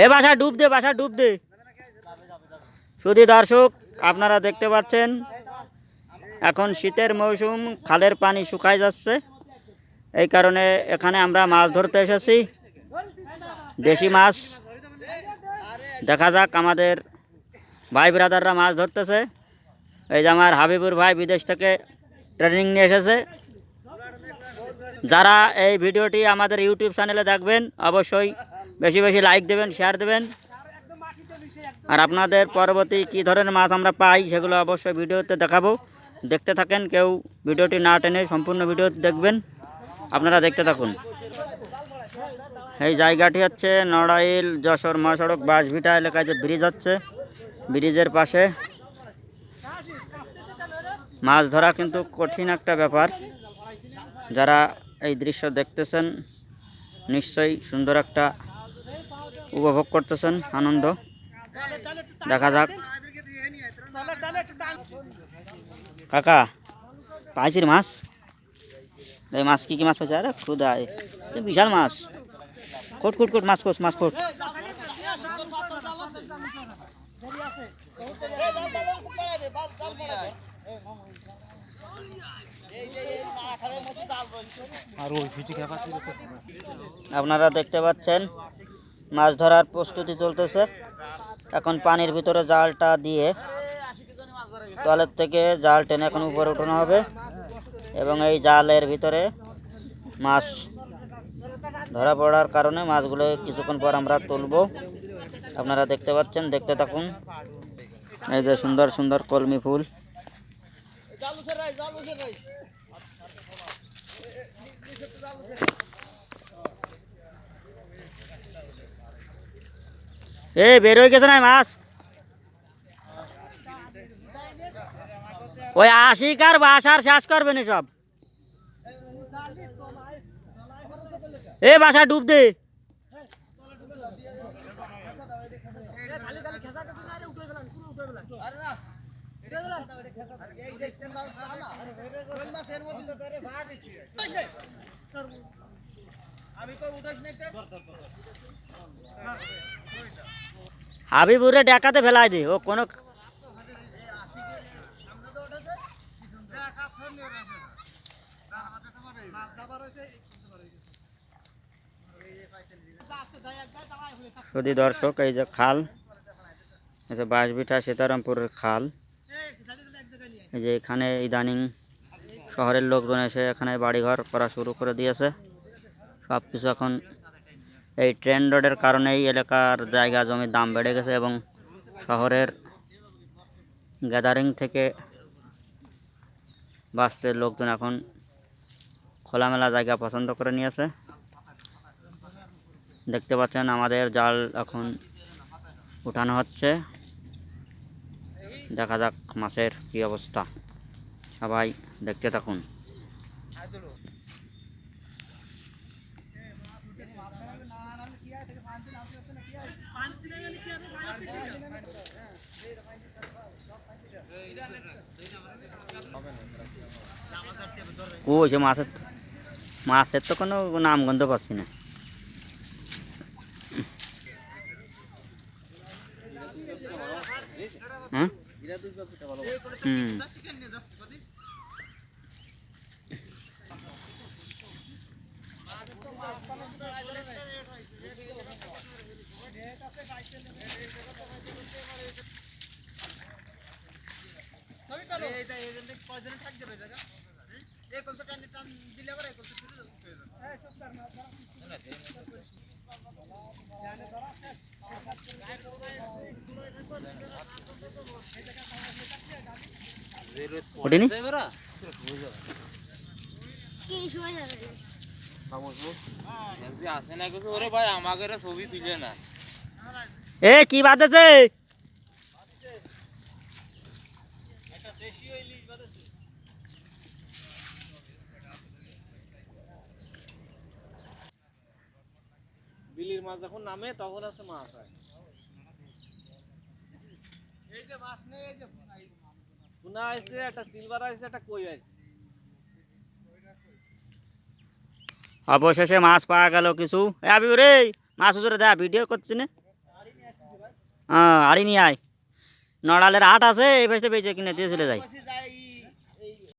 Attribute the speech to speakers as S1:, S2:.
S1: এ বাসা ডুব দে, বাসা ডুব দে। শুধু দর্শক আপনারা দেখতে পাচ্ছেন এখন শীতের মৌসুম, খালের পানি শুকায় যাচ্ছে। এই কারণে এখানে আমরা মাছ ধরতে এসেছি, দেশি মাছ। দেখা যাক, আমাদের ভাই ব্রাদাররা মাছ ধরতেছে। এই যে আমার হাবিবুর ভাই বিদেশ থেকে ট্রেনিং নিয়ে এসেছে। যারা এই ভিডিওটি আমাদের ইউটিউব চ্যানেলে দেখবেন অবশ্যই বেশি বেশি লাইক দেবেন, শেয়ার দেবেন। আর আপনাদের পরবর্তী কী ধরনের মাছ আমরা পাই সেগুলো অবশ্যই ভিডিওতে দেখাবো। দেখতে থাকেন, কেউ ভিডিওটি না টেনে সম্পূর্ণ ভিডিও দেখবেন। আপনারা দেখতে থাকুন। এই জায়গাটি হচ্ছে নড়াইল যশোর মহাসড়ক বাঁশভিটা এলাকায় যে ব্রিজ হচ্ছে, ব্রিজের পাশে। মাছ ধরা কিন্তু কঠিন একটা ব্যাপার। যারা এই দৃশ্য দেখতেছেন নিশ্চয়ই সুন্দর একটা উপভোগ করতেছেন, আনন্দ। দেখা যাক। কাকা পাইছির মাছ, এই মাছ কি কি মাছ পাইছে? আরে খুদায়, বিশাল মাছ। কোট কোট কোট মাছ, কোট মাছ, কোট। আপনারা দেখতে পাচ্ছেন মাছ ধরার প্রস্তুতি চলতেছে। এখন পানির ভিতরে জালটা দিয়ে তলের থেকে জাল টেনে এখন উপরে উঠানো হবে এবং এই জালের ভিতরে মাছ ধরা পড়ার কারণে মাছগুলো কিছুক্ষণ পর আমরা তুলব। আপনারা দেখতে পাচ্ছেন, দেখতে থাকুন। এই যে সুন্দর সুন্দর কলমি ফুল। এ বের হয়ে গেছে না মাছ। ওই আশিকার বাসার শেষ করবে না সব। এ বাসা ডুব দে। হাবিবুরে ডাকাতে ফেলাই দে, ও কোনো শুধু দর্শক। এই যে খাল, এই যে বাঁশভিটা সীতারামপুরের খাল। এই যে এখানে ইদানিং শহরের লোকজন এসে এখানে বাড়িঘর করা শুরু করে দিয়েছে। সব কিছু এখন এই ট্রেন রোডের কারণেই এলাকার জায়গা জমির দাম বেড়ে গেছে এবং শহরের গ্যাদারিং থেকে বাঁচতে লোকজন এখন খোলামেলা জায়গা পছন্দ করে নিয়েছে। দেখতে পাচ্ছেন আমাদের জাল এখন উঠানো হচ্ছে। দেখা যাক মাছের কী অবস্থা, সবাই দেখতে থাকুন। কই সে মাছের, মাছের তো কোনো নাম গন্ধ পাচ্ছি না। হ্যাঁ, ওঠেনি। এ কি বাদ আছে?
S2: বিলির মাছ যখন নামে তখন আছে মাছ হয়। টুনা আছে, একটা সিলভার আছে, একটা কই আছে।
S1: অবশেষে মাছ পাওয়া গেল কিছু। এ আবি রে, মাছ হুজুরে দেয়া ভিডিও করছি না। হ্যাঁ, আড়ি নিয়ে আয়। নড়ালের হাট আছে, এই পাশে বেঁচে কিনে দিয়ে চলে যাই।